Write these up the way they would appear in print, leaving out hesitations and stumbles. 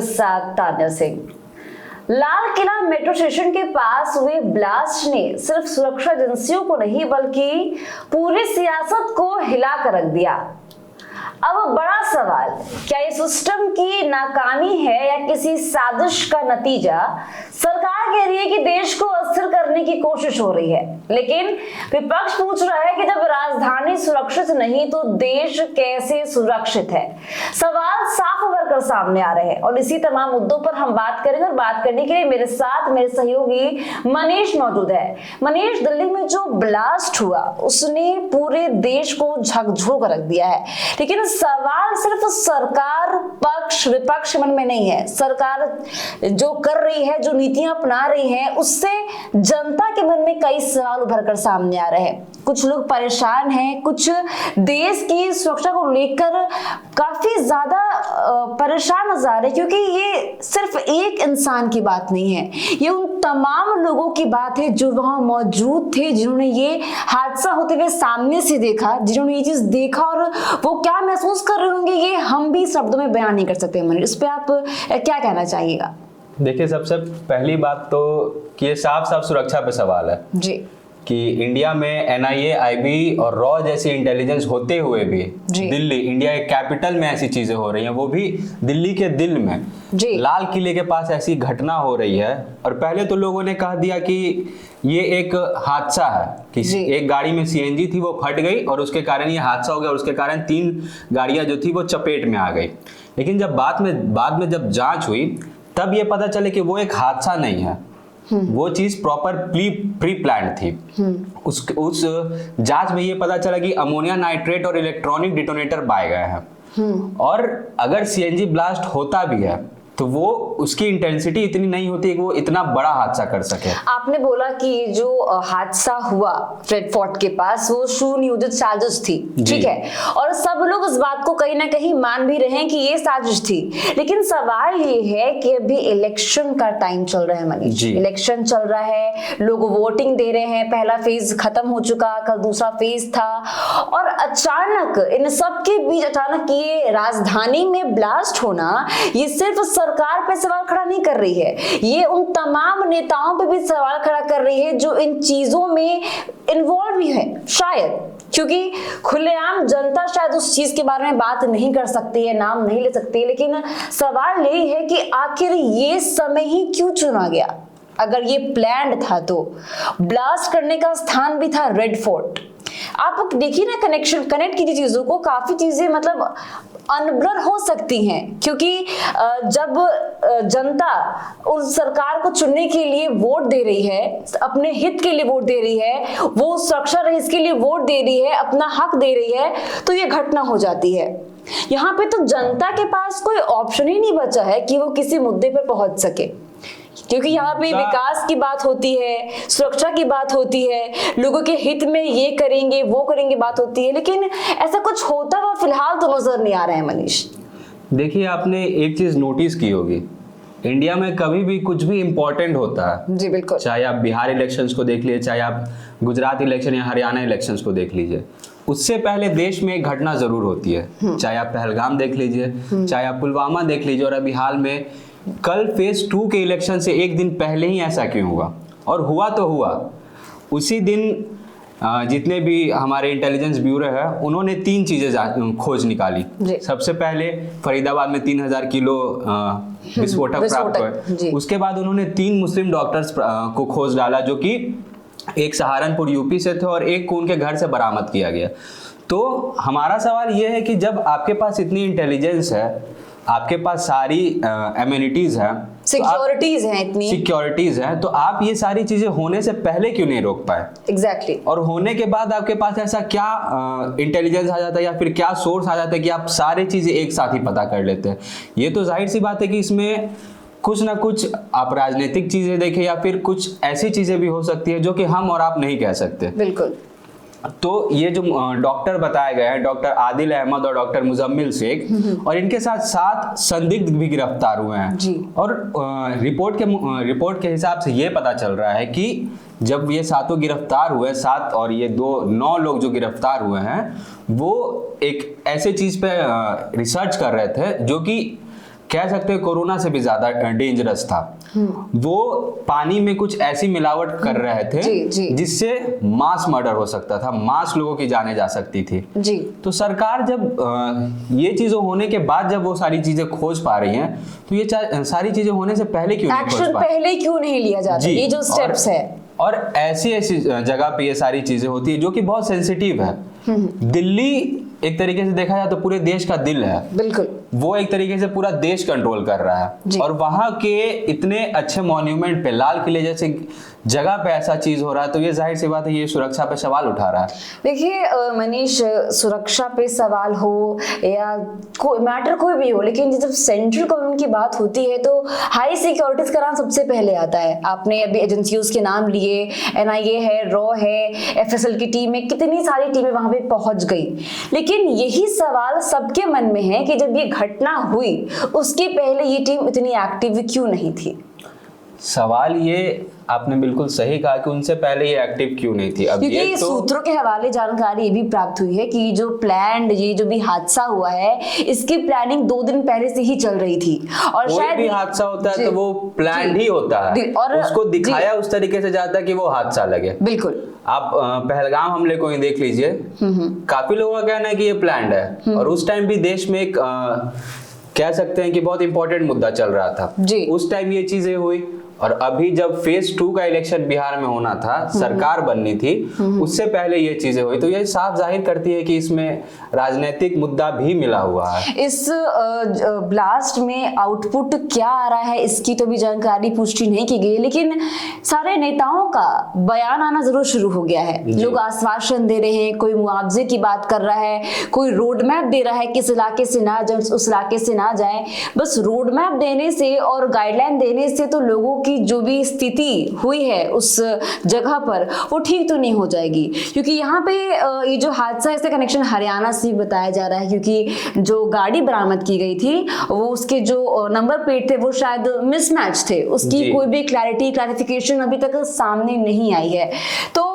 साथ Tanya Singh. Lal Qila metro station के पास हुए ब्लास्ट ने सिर्फ सुरक्षा एजेंसियों को नहीं बल्कि पूरी सियासत को हिला कर रख दिया। अब बड़ा सवाल, क्या ये सिस्टम की नाकामी है या किसी साजिश का नतीजा? सरकार कह रही है कि देश को अस्थिर करने की कोशिश हो रही है, लेकिन विपक्ष पूछ रहा है कि जब राजधानी सुरक्षित नहीं तो देश कैसे सुरक्षित है? सवाल साफ उभर कर सामने आ रहे हैं और इसी तमाम मुद्दों पर हम बात करेंगे। और बात करने के लिए मेरे साथ मेरे सहयोगी मनीष मौजूद है। मनीष, दिल्ली में जो ब्लास्ट हुआ उसने पूरे देश को झकझोर कर रख दिया है, लेकिन सवाल सिर्फ सरकार पक्ष विपक्ष मन में नहीं है। सरकार जो कर रही है, जो नीतियां अपना रही है, उससे जनता के मन में कई सवाल उभर कर सामने आ रहे हैं। कुछ लोग परेशान हैं, कुछ देश की सुरक्षा को लेकर काफी ज्यादा परेशान नजर आ रहे हैं, क्योंकि ये सिर्फ एक इंसान की बात नहीं है, ये उन तमाम लोगों की बात है जो वहां मौजूद थे, जिन्होंने ये हादसा होते हुए सामने से देखा, जिन्होंने ये चीज देखा और वो क्या महसूस कर रहे होंगे ये हम भी शब्दों में बयान नहीं कर सकते। मनीष, इस पे आप क्या कहना चाहिएगा? देखिए, सबसे पहली बात तो कि ये साफ साफ सुरक्षा पे सवाल है जी, कि इंडिया में एनआईए, आईबी और रॉ जैसी इंटेलिजेंस होते हुए भी दिल्ली, इंडिया के कैपिटल में ऐसी चीजें हो रही हैं, वो भी दिल्ली के दिल में, लाल किले के पास ऐसी घटना हो रही है। और पहले तो लोगों ने कह दिया कि ये एक हादसा है, कि एक गाड़ी में सीएनजी थी वो फट गई और उसके कारण ये हादसा हो गया और उसके कारण 3 गाड़ियां जो थी वो चपेट में आ गई। लेकिन जब बाद में जब जांच हुई तब ये पता चले कि वो एक हादसा नहीं है, वो चीज प्रॉपर प्री प्लान थी। उस जांच में ये पता चला कि अमोनिया नाइट्रेट और इलेक्ट्रॉनिक डिटोनेटर पाए गए हैं। और अगर सीएनजी ब्लास्ट होता भी है तो वो उसकी इंटेंसिटी इतनी नहीं होती कि वो इतना बड़ा हादसा कर सके। आपने बोला कि जो हादसा हुआ रेड फोर्ट के पास वो सुनियोजित साजिश थी, ठीक है, और सब लोग इस बात को कहीं ना कहीं मान भी रहे हैं कि ये साजिश थी। लेकिन सवाल ये है कि अभी इलेक्शन का टाइम चल रहा है मनीष, इलेक्शन चल रहा है, लोग वोटिंग दे रहे हैं, पहला फेज खत्म हो चुका, कल दूसरा फेज था, और अचानक इन सब के बीच अचानक ये राजधानी में ब्लास्ट होना, ये सिर्फ सरकार पे सवाल खड़ा नहीं कर रही है, ये उन तमाम नेताओं पे भी सवाल खड़ा कर रही है जो इन चीजों में इन्वॉल्व भी है, शायद क्योंकि खुलेआम जनता शायद उस चीज के बारे में बात नहीं कर सकती है, नाम नहीं ले सकती है। लेकिन सवाल यही है कि आखिर ये समय ही क्यों चुना गया? अगर ये प्लान्ड था तो ब्लास्ट करने का स्थान भी था रेड फोर्ट। आप देखिए ना, कनेक्ट कीजिए चीजों को, काफी चीजें मतलब अनब्लर हो सकती हैं, क्योंकि जब जनता उस सरकार को चुनने के लिए वोट दे रही है, अपने हित के लिए वोट दे रही है, वो सुरक्षा रहे इसके लिए वोट दे रही है, अपना हक दे रही है, तो ये घटना हो जाती है। यहाँ पे तो जनता के पास कोई ऑप्शन ही नहीं बचा है कि वो किसी मुद्दे पे पहुंच सके, क्योंकि यहाँ पे विकास की बात होती है, सुरक्षा की बात होती है, लोगों के हित में ये करेंगे वो करेंगे बात होती है, लेकिन ऐसा कुछ होता हुआ फिलहाल तो नजर नहीं आ रहा है। मनीष, देखिए, आपने एक चीज नोटिस की होगी, इंडिया में कभी भी कुछ भी इंपॉर्टेंट होता है, जी बिल्कुल, चाहे आप बिहार इलेक्शंस को देख लीजिए, चाहे आप गुजरात इलेक्शन या हरियाणा इलेक्शंस को देख लीजिए, उससे पहले देश में एक घटना जरूर होती है। चाहे आप पहलगाम देख लीजिए, चाहे आप पुलवामा देख लीजिए, और अभी हाल में कल फेज 2 के इलेक्शन से एक दिन पहले ही ऐसा क्यों हुआ? और हुआ तो हुआ उसी दिन, जितने भी हमारे इंटेलिजेंस ब्यूरो है उन्होंने 3 चीजें खोज निकाली। सबसे पहले फरीदाबाद में 3000 किलो विस्फोटक प्राप्त हुए। उसके बाद उन्होंने 3 मुस्लिम डॉक्टर्स को खोज डाला, जो कि एक सहारनपुर यूपी से थे और एक को उनके घर से बरामद किया गया। तो हमारा सवाल यह है कि जब आपके पास इतनी इंटेलिजेंस है, आपके पास सारी एम्यूनिटीज है, सिक्योरिटीज हैं, तो आप ये सारी चीजें होने से पहले क्यों नहीं रोक पाए? एग्जैक्टली। और होने के बाद आपके पास ऐसा क्या इंटेलिजेंस आ जाता है या फिर क्या सोर्स आ जाता है कि आप सारी चीजें एक साथ ही पता कर लेते हैं? ये तो जाहिर सी बात है कि इसमें कुछ ना कुछ आप राजनीतिक चीजें देखें या फिर कुछ ऐसी चीजें भी हो सकती है जो कि हम और आप नहीं कह सकते। बिल्कुल। तो ये जो डॉक्टर बताए गए हैं, डॉक्टर आदिल अहमद और डॉक्टर मुजम्मिल शेख, और इनके साथ 7 संदिग्ध भी गिरफ्तार हुए हैं जी। और रिपोर्ट के हिसाब से ये पता चल रहा है कि जब ये 7 गिरफ्तार हुए, 7 और ये 9 लोग जो गिरफ्तार हुए हैं, वो एक ऐसे चीज पे रिसर्च कर रहे थे जो कि कह सकते हैं कोरोना से भी ज्यादा डेंजरस था। वो पानी में कुछ ऐसी मिलावट कर रहे थे जिससे मास मर्डर हो सकता था, मास लोगों की जाने जा सकती थी जी। तो सरकार जब ये चीजें होने के बाद जब वो सारी चीजें खोज पा रही हैं, तो ये सारी चीजें होने से पहले क्यों नहीं खोज पा रही? पहले क्यों नहीं लिया जाता? ये जो स्टेप्स है, और ऐसी ऐसी जगह पे ये सारी चीजें होती है जो कि बहुत सेंसिटिव है। दिल्ली एक तरीके से देखा जाए तो पूरे देश का दिल है, बिल्कुल। वो एक तरीके से पूरा देश कंट्रोल कर रहा है, और वहां के इतने अच्छे मॉन्यूमेंट पे, लाल किले जैसे जगह पे ऐसा चीज हो रहा है, तो ये जाहिर सी बात है ये सुरक्षा पे सवाल उठा रहा है। देखिए मनीष, सुरक्षा पे सवाल हो या मैटर कोई भी हो, लेकिन जब सेंट्रल गवर्नमेंट की बात होती है तो हाई सिक्योरिटीज का नाम सबसे पहले आता है। आपने अभी एजेंसियों के नाम लिए, NIA है, रॉ है, FSL की टीम है, कितनी सारी टीमें वहां पे पहुंच गई। लेकिन यही सवाल सबके मन में है कि जब ये घटना हुई उसके पहले ये टीम इतनी एक्टिव क्यों नहीं थी? सवाल ये आपने बिल्कुल सही कहा कि उनसे पहले ये एक्टिव क्यों नहीं थी। अब क्योंकि ये तो सूत्रों के हवाले जानकारी ये भी प्राप्त हुई है कि जो प्लान्ड ये जो भी हादसा हुआ है इसकी प्लानिंग 2 दिन पहले से ही चल रही थी, और कोई शायद भी हादसा होता है तो वो प्लान ही होता है, और उसको दिखाया उस तरीके से जाता है कि वो हादसा लगे। बिल्कुल। आप पहलगाम हमले को ही देख लीजिए, काफी लोगों का कहना है कि ये प्लान्ड है, और उस टाइम भी देश में एक कह सकते हैं कि बहुत इंपॉर्टेंट मुद्दा चल रहा था, उस टाइम ये चीजें हुई। और अभी जब फेज 2 का इलेक्शन बिहार में होना था, सरकार बननी थी, उससे पहले ये चीजें हुई, तो ये साफ जाहिर करती है कि इसमें राजनीतिक मुद्दा भी मिला हुआ है। इस ब्लास्ट में आउटपुट क्या आ रहा है इसकी तो भी जानकारी पुष्टि नहीं की गई, लेकिन सारे नेताओं का बयान आना जरूर शुरू हो गया है। लोग आश्वासन दे रहे हैं, कोई मुआवजे की बात कर रहा है, कोई रोड मैप दे रहा है कि इस इलाके से ना जाए, उस इलाके से ना जाए। बस रोड मैप देने से और गाइडलाइन देने से तो लोगों की जो भी स्थिति हुई है उस जगह पर वो ठीक तो नहीं हो जाएगी, क्योंकि यहाँ पे ये जो हादसा है इसका कनेक्शन हरियाणा से बताया जा रहा है, क्योंकि जो गाड़ी बरामद की गई थी वो उसके जो नंबर प्लेट थे वो शायद मिसमैच थे, उसकी कोई भी क्लैरिफिकेशन अभी तक सामने नहीं आई है। तो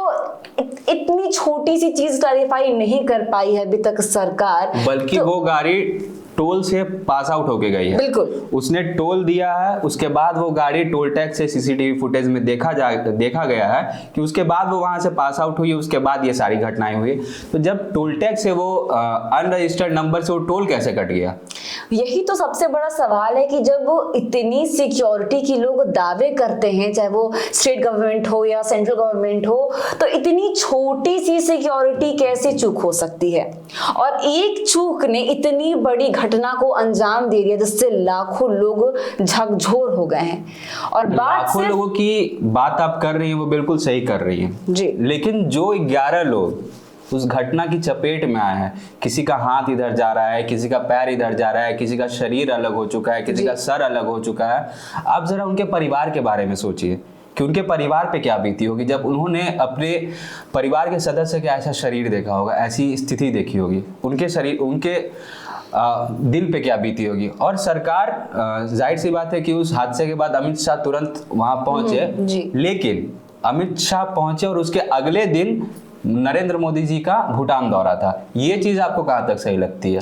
इतनी छोटी सी चीज क्लैरिफाई नहीं कर पाई है अभी तक सरकार, बल्कि वो गाड़ी टोल से पास आउट होके गई है। बिल्कुल, उसने टोल दिया है, उसके बाद वो गाड़ी टोल टैक्स से CCTV फुटेज में देखा गया है कि उसके बाद वो वहां से पास आउट हुई, उसके बाद ये सारी घटनाएं हुई। तो जब टोल टैक्स से वो अनरजिस्टर्ड नंबर से वो टोल कैसे कट गया? यही तो सबसे बड़ा सवाल है कि जब इतनी सिक्योरिटी की लोग दावे करते हैं, चाहे वो स्टेट गवर्नमेंट हो या सेंट्रल गवर्नमेंट हो, तो इतनी छोटी सी सिक्योरिटी कैसे चूक हो सकती है? और एक चूक ने इतनी बड़ी घटना को अंजाम दे दिया जिससे लाखों लोग झकझोर हो गए हैं। और लाखों लोगों की बात आप कर रही हैं, वो बिल्कुल सही कर रही हैं जी, लेकिन जो 11 लोग उस घटना की चपेट में आए हैं, किसी का हाथ इधर जा रहा है, किसी का पैर इधर जा रहा है, किसी का शरीर अलग हो चुका है, किसी का सर अलग हो चुका है। आप जरा उनके परिवार के बारे में सोचिए कि उनके परिवार पे क्या बीती होगी जब उन्होंने अपने परिवार के सदस्य का ऐसा शरीर देखा होगा, ऐसी स्थिति देखी होगी, उनके शरीर, उनके दिल पे क्या बीती होगी। और सरकार, जाहिर सी बात है कि उस हादसे के बाद अमित शाह तुरंत वहां पहुंचे, लेकिन अमित शाह पहुंचे और उसके अगले दिन नरेंद्र मोदी जी का भूटान दौरा था। ये चीज आपको कहां तक सही लगती है?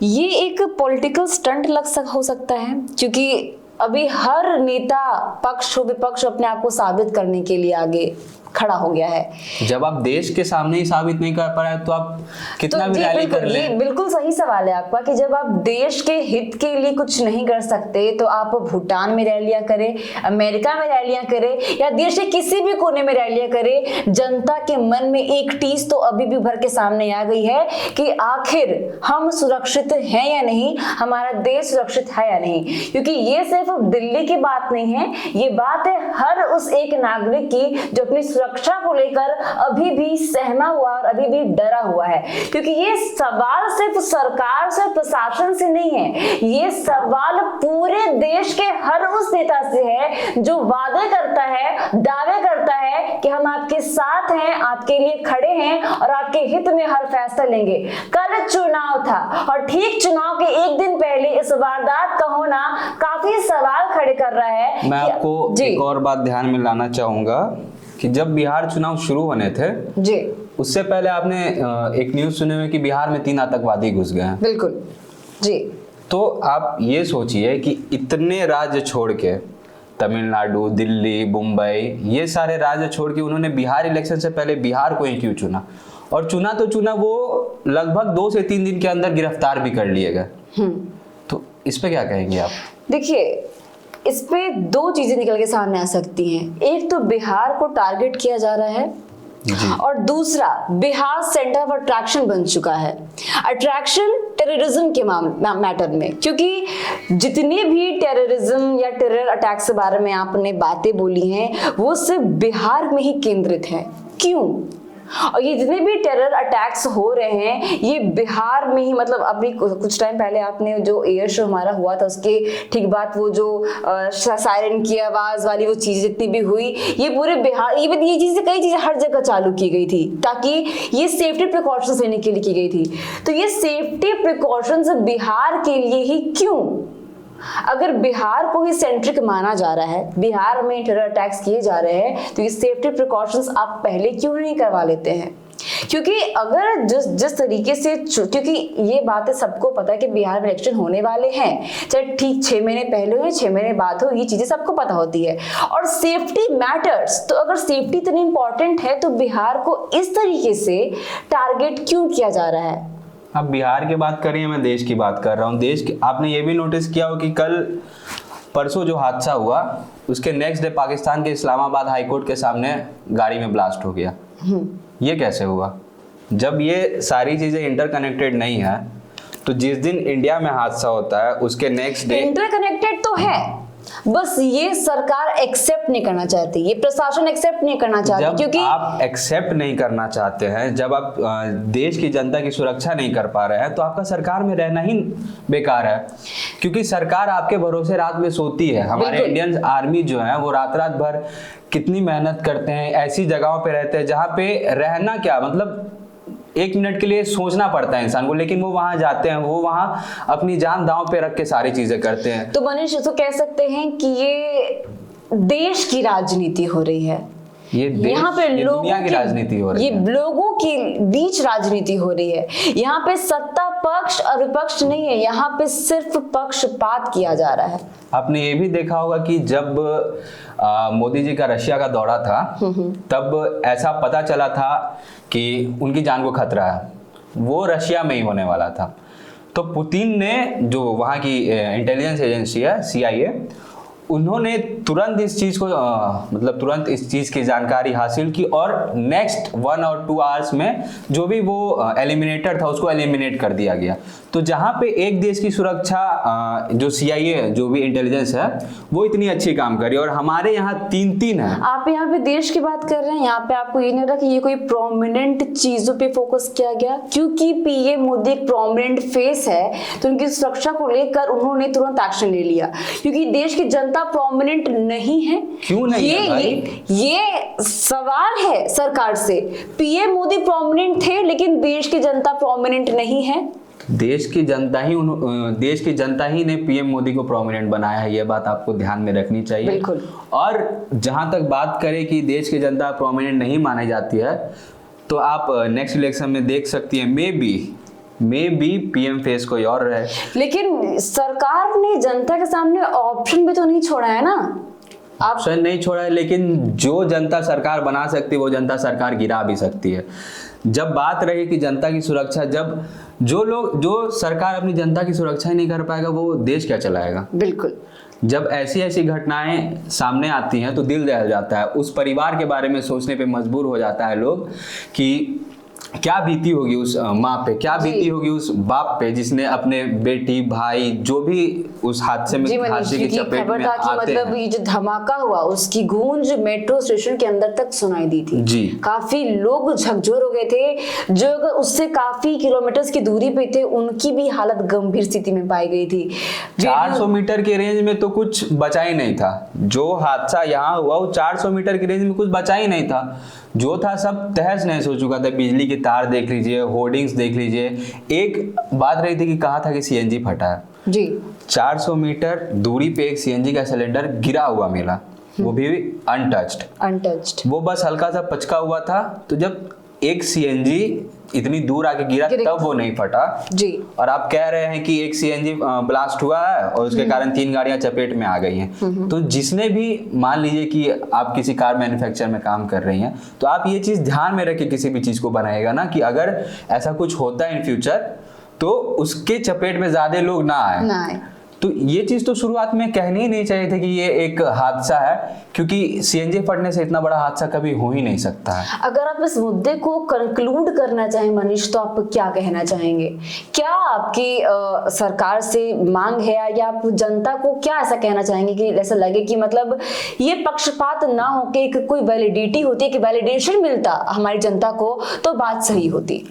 ये एक पॉलिटिकल स्टंट हो सकता है, क्योंकि अभी हर नेता पक्ष विपक्ष अपने आप को साबित करने के लिए आगे खड़ा हो गया है। जब आप देश के सामने ही साबित नहीं कर पा रहे तो आप कितना भी रैली कर ले। बिल्कुल सही सवाल है आपका कि जब आप देश के हित के लिए कुछ नहीं कर सकते तो आप भूटान में रैलियां करें, अमेरिका में रैलियां करें, या देश के किसी भी कोने में रैलियां करें, जनता के मन में एक टीस तो अभी भी उभर के सामने आ गई है कि आखिर हम सुरक्षित हैं या नहीं, हमारा देश सुरक्षित है या नहीं। क्योंकि ये सिर्फ दिल्ली की बात नहीं है, ये बात है हर उस एक नागरिक की जो अपनी सुरक्षा को लेकर अभी भी सहमा हुआ और अभी भी डरा हुआ है। क्योंकि ये सवाल सिर्फ सरकार से, प्रशासन से नहीं है, ये सवाल पूरे देश के हर उस नेता से है जो वादे करता है, दावे करता है कि हम आपके साथ हैं, आपके लिए खड़े हैं और आपके हित में हर फैसला लेंगे। कल चुनाव था और ठीक चुनाव के एक दिन पहले इस वारदात का होना काफी सवाल खड़े कर रहा है। मैं आपको एक और बात ध्यान में लाना चाहूंगा कि जब बिहार चुनाव शुरू होने थे जी, उससे पहले आपने एक न्यूज सुने हुए कि बिहार में 3 आतंकवादी घुस गए हैं। बिल्कुल जी। तो आप ये सोचिए कि इतने राज्य छोड़ के, तमिलनाडु, दिल्ली, मुंबई, ये सारे राज्य छोड़ के उन्होंने बिहार इलेक्शन से पहले बिहार को ही क्यों चुना? और चुना तो चुना, वो लगभग 2 से 3 दिन के अंदर गिरफ्तार भी कर लिए गए। तो इस पे क्या कहेंगे आप? देखिए, इस पे 2 चीजें निकल के सामने आ सकती हैं। एक तो बिहार को टारगेट किया जा रहा है और दूसरा बिहार सेंटर ऑफ अट्रैक्शन बन चुका है। अट्रैक्शन टेररिज्म के मैटर में, क्योंकि जितने भी टेररिज्म या टेरर अटैक के बारे में आपने बातें बोली हैं वो सिर्फ बिहार में ही केंद्रित है। क्यों? और ये जितने भी टेरर अटैक्स हो रहे हैं ये बिहार में ही, मतलब अभी कुछ टाइम पहले आपने जो एयर शो हमारा हुआ था उसके ठीक बाद वो जो सायरन की आवाज वाली वो चीजें जितनी भी हुई, ये पूरे बिहार, ये चीजें, कई चीजें हर जगह चालू की गई थी ताकि ये सेफ्टी प्रिकॉशंस लेने के लिए की गई थी। तो ये सेफ्टी प्रिकॉशंस बिहार के लिए ही क्यों? अगर बिहार को ही सेंट्रिक माना जा रहा है, बिहार में टेरर अटैक्स किए जा रहे हैं, तो ये सेफ्टी प्रिकॉशंस आप पहले क्यों नहीं करवा लेते हैं? क्योंकि अगर जिस तरीके से, क्योंकि ये बातें सबको पता है कि बिहार में इलेक्शन होने वाले हैं, चाहे ठीक 6 महीने पहले हो या 6 महीने बाद हो, ये चीजें सबको पता होती है और सेफ्टी मैटर्स। तो अगर सेफ्टी इतनी इंपॉर्टेंट है तो बिहार को इस तरीके से टारगेट क्यों किया जा रहा है? अब बिहार की बात करिए, मैं देश की बात कर रहा हूँ। देश की, आपने ये भी नोटिस किया हो कि कल परसों जो हादसा हुआ उसके नेक्स्ट डे पाकिस्तान के इस्लामाबाद हाई कोर्ट के सामने गाड़ी में ब्लास्ट हो गया। ये कैसे हुआ? जब ये सारी चीजें इंटरकनेक्टेड नहीं है तो जिस दिन इंडिया में हादसा होता है उसके नेक्स्ट डे इंटरकनेक्टेड तो है, बस ये सरकार एक्सेप्ट नहीं करना चाहती, ये प्रशासन एक्सेप्ट नहीं करना चाहती। क्योंकि आप एक्सेप्ट नहीं करना चाहते हैं, जब आप देश की जनता की सुरक्षा नहीं कर पा रहे हैं तो आपका सरकार में रहना ही बेकार है। क्योंकि सरकार आपके भरोसे रात में सोती है। हमारे इंडियन आर्मी जो है वो रात रात भर कितनी मेहनत करते हैं, ऐसी जगहों पे रहते हैं जहाँ पे रहना क्या, मतलब 1 मिनट के लिए सोचना पड़ता है इंसान को, लेकिन वो वहां जाते हैं, वो वहां अपनी जान दांव पे रख के सारी चीजें करते हैं। तो मनीष, तो कह सकते हैं कि ये देश की राजनीति हो रही है, यहाँ पे दुनिया की राजनीति हो रही है, ये लोगों के बीच राजनीति हो रही है। यहाँ पे सत्ता पक्ष और विपक्ष नहीं है, यहाँ पे सिर्फ पक्षपात किया जा रहा है। आपने ये भी देखा होगा कि जब मोदी जी का रशिया का दौरा था तब ऐसा पता चला था कि उनकी जान को खतरा है, वो रशिया में ही होने वाला था। तो पुतिन ने, जो वहाँ की इंटेलिजेंस एजेंसी है CIA, उन्होंने तुरंत इस चीज को मतलब तुरंत इस चीज की जानकारी हासिल की और नेक्स्ट 1 और 2 आवर्स में जो भी वो एलिमिनेटर था उसको एलिमिनेट कर दिया गया। तो जहां पे एक देश की सुरक्षा जो CIA जो भी इंटेलिजेंस है वो इतनी अच्छी काम करी और हमारे यहाँ 3 है। आप यहाँ पे देश की बात कर रहे हैं, यहाँ पे आपको ये नहीं रहा कि ये कोई प्रोमिनेंट चीजों पे फोकस किया गया, क्योंकि PM मोदी एक प्रोमिनेंट फेस है तो उनकी सुरक्षा को लेकर उन्होंने तुरंत एक्शन ले लिया। क्योंकि देश की जनता प्रोमिनेंट नहीं है। क्यों नहीं है भाई? ये सवाल है सरकार से। PM मोदी प्रोमिनेंट थे लेकिन देश की जनता प्रोमिनेंट नहीं है। देश की जनता ही ने PM मोदी को प्रोमिनेंट बनाया है, ये बात आपको ध्यान में रखनी चाहिए। बिल्कुल। और जहां तक बात करें कि देश की जनता प्रोमिनेंट नहीं मानी जाती है तो आप नेक्स्ट इलेक्शन में देख सकती है मे बी PM फेस कोई और रहे। लेकिन सरकार ने जनता के सामने ऑप्शन भी तो नहीं छोड़ा है ना। ऑप्शन नहीं छोड़ा है, लेकिन जो जनता सरकार बना सकती है वो जनता सरकार गिरा भी सकती है। जब बात रही कि जनता की सुरक्षा, जब जो सरकार अपनी जनता की सुरक्षा ही नहीं कर पाएगा वो देश क्या चलाएगा? बिल्कुल। जब ऐसी घटनाएं सामने आती हैं तो दिल दहल जाता है, उस परिवार के बारे में सोचने पे मजबूर हो जाता है लोग कि क्या बीती होगी उस माँ पे, क्या बीती होगी उस बाप पे जिसने अपने बेटी भाई जो भी उस हादसे में हादसे की चपेट में आते मतलब हैं। ये जो धमाका हुआ उसकी गूंज मेट्रो स्टेशन के अंदर तक सुनाई दी थी जी। काफी लोग झकझोर हो गए थे, जो उससे काफी किलोमीटर्स की दूरी पे थे उनकी भी हालत गंभीर स्थिति में पाई गई थी। 400 मीटर के रेंज में तो कुछ बचा ही नहीं था। जो हादसा यहाँ हुआ वो 400 मीटर की रेंज में कुछ बचा ही नहीं था, जो था सब तहस नहस हो चुका था। बिजली के तार देख लीजिए, होर्डिंग्स देख लीजिए। एक बात रही थी कि कहा था कि CNG फटा है जी। 400 मीटर दूरी पे एक CNG का सिलेंडर गिरा हुआ मिला, वो भी अनटच्ड। वो बस हल्का सा पचका हुआ था। तो जब एक सीएनजी इतनी दूर आके गिरा तब वो नहीं फटा जी। और आप कह रहे हैं कि एक सीएनजी ब्लास्ट हुआ है और उसके कारण 3 गाड़ियां चपेट में आ गई हैं। तो जिसने भी, मान लीजिए कि आप किसी कार मैन्युफैक्चर में काम कर रही हैं, तो आप ये चीज ध्यान में रख के किसी भी चीज को बनाएगा ना, कि अगर ऐसा कुछ होता है इन फ्यूचर तो उसके चपेट में ज्यादा लोग ना आए। तो ये चीज तो शुरुआत में कहनी ही नहीं चाहिए थी कि ये एक हादसा है, क्योंकि सीएनजी फटने से इतना बड़ा हादसा कभी हो ही नहीं सकता है। अगर आप इस मुद्दे को कंक्लूड करना चाहें मनीष, तो आप क्या कहना चाहेंगे? क्या आपकी सरकार से मांग है, या आप जनता को क्या ऐसा कहना चाहेंगे कि ऐसा लगे कि मतलब ये पक्षपात ना हो के कोई वैलिडिटी होती है, कि वैलिडेशन मिलता हमारी जनता को, तो बात सही होती?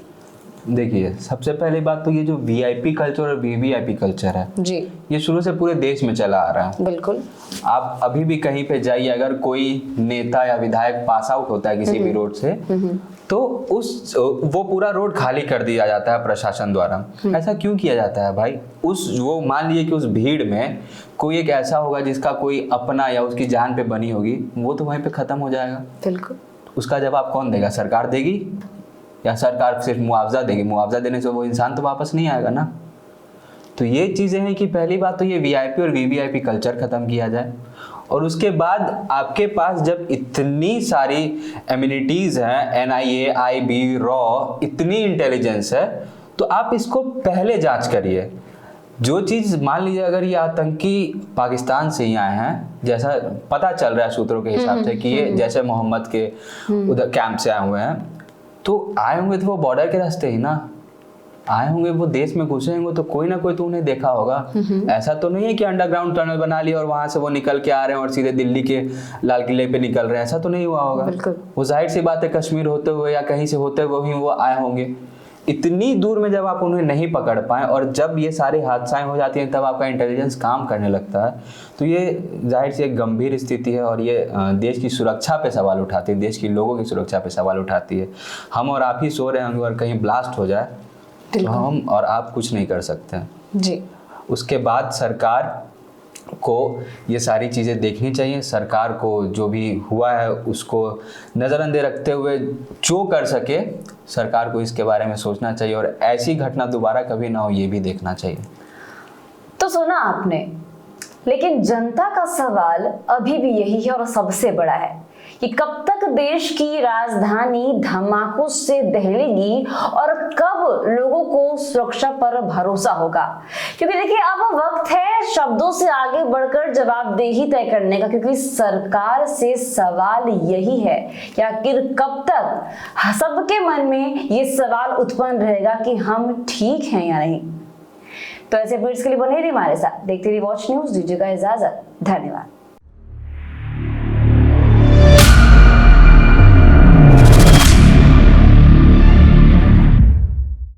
देखिए, सबसे पहली बात तो ये जो वीआईपी कल्चर और वीवीआईपी कल्चर है जी, ये शुरू से पूरे देश में चला आ रहा है। बिल्कुल। आप अभी भी कहीं पे जाइए, अगर कोई नेता या विधायक पास आउट होता है किसी भी रोड से, तो वो पूरा रोड खाली कर दिया जाता है प्रशासन द्वारा। ऐसा क्यों किया जाता है भाई? वो मान लीजिए कि उस भीड़ में कोई एक ऐसा होगा जिसका कोई अपना या उसकी जान पे बनी होगी, वो तो वहीं पे खत्म हो जाएगा। बिल्कुल। उसका जवाब कौन देगा? सरकार देगी, या सरकार सिर्फ मुआवजा देगी? मुआवजा देने से वो इंसान तो वापस नहीं आएगा ना। तो ये चीजें हैं कि पहली बात तो ये वीआईपी और वीवीआईपी कल्चर खत्म किया जाए, और उसके बाद आपके पास जब इतनी सारी एम्यूनिटीज हैं, एनआईए, आईबी, रॉ, इतनी इंटेलिजेंस है, तो आप इसको पहले जांच करिए। जो चीज, मान लीजिए अगर ये आतंकी पाकिस्तान से ही आए हैं, जैसा पता चल रहा है सूत्रों के हिसाब से कि ये जैसे मोहम्मद के उधर कैंप से आए हुए हैं, तो आए होंगे तो वो बॉर्डर के रास्ते ही ना आए होंगे, वो देश में घुसे होंगे तो कोई ना कोई तो उन्हें देखा होगा। ऐसा तो नहीं है कि अंडरग्राउंड टनल बना लिया और वहां से वो निकल के आ रहे हैं और सीधे दिल्ली के लाल किले पे निकल रहे हैं। ऐसा तो नहीं हुआ होगा। वो जाहिर सी बात है, कश्मीर होते हुए या कहीं से होते हुए ही वो आए होंगे। इतनी दूर में जब आप उन्हें नहीं पकड़ पाए और जब ये सारे हादसाएं हो जाती हैं, तब आपका इंटेलिजेंस काम करने लगता है, तो ये जाहिर सी एक गंभीर स्थिति है और ये देश की सुरक्षा पे सवाल उठाती है, देश के लोगों की सुरक्षा पे सवाल उठाती है। हम और आप ही सो रहे होंगे और कहीं ब्लास्ट हो जाए तो हम और आप कुछ नहीं कर सकते जी। उसके बाद सरकार को ये सारी चीज़ें देखनी चाहिए। सरकार को जो भी हुआ है उसको नज़रअंदाज रखते हुए जो कर सके सरकार को इसके बारे में सोचना चाहिए, और ऐसी घटना दोबारा कभी ना हो ये भी देखना चाहिए। तो सुना आपने, लेकिन जनता का सवाल अभी भी यही है और सबसे बड़ा है कि कब तक देश की राजधानी धमाकों से दहलेगी और कब लोगों को सुरक्षा पर भरोसा होगा। क्योंकि देखिए, अब वक्त है शब्दों से आगे बढ़कर जवाबदेही तय करने का, क्योंकि सरकार से सवाल यही है कि आखिर कब तक सबके मन में ये सवाल उत्पन्न रहेगा कि हम ठीक हैं या नहीं। तो ऐसे अपडेट्स के लिए बने रहिए हमारे साथ, देखते रहिए वॉच न्यूज। दीजिएगा इजाजत, धन्यवाद।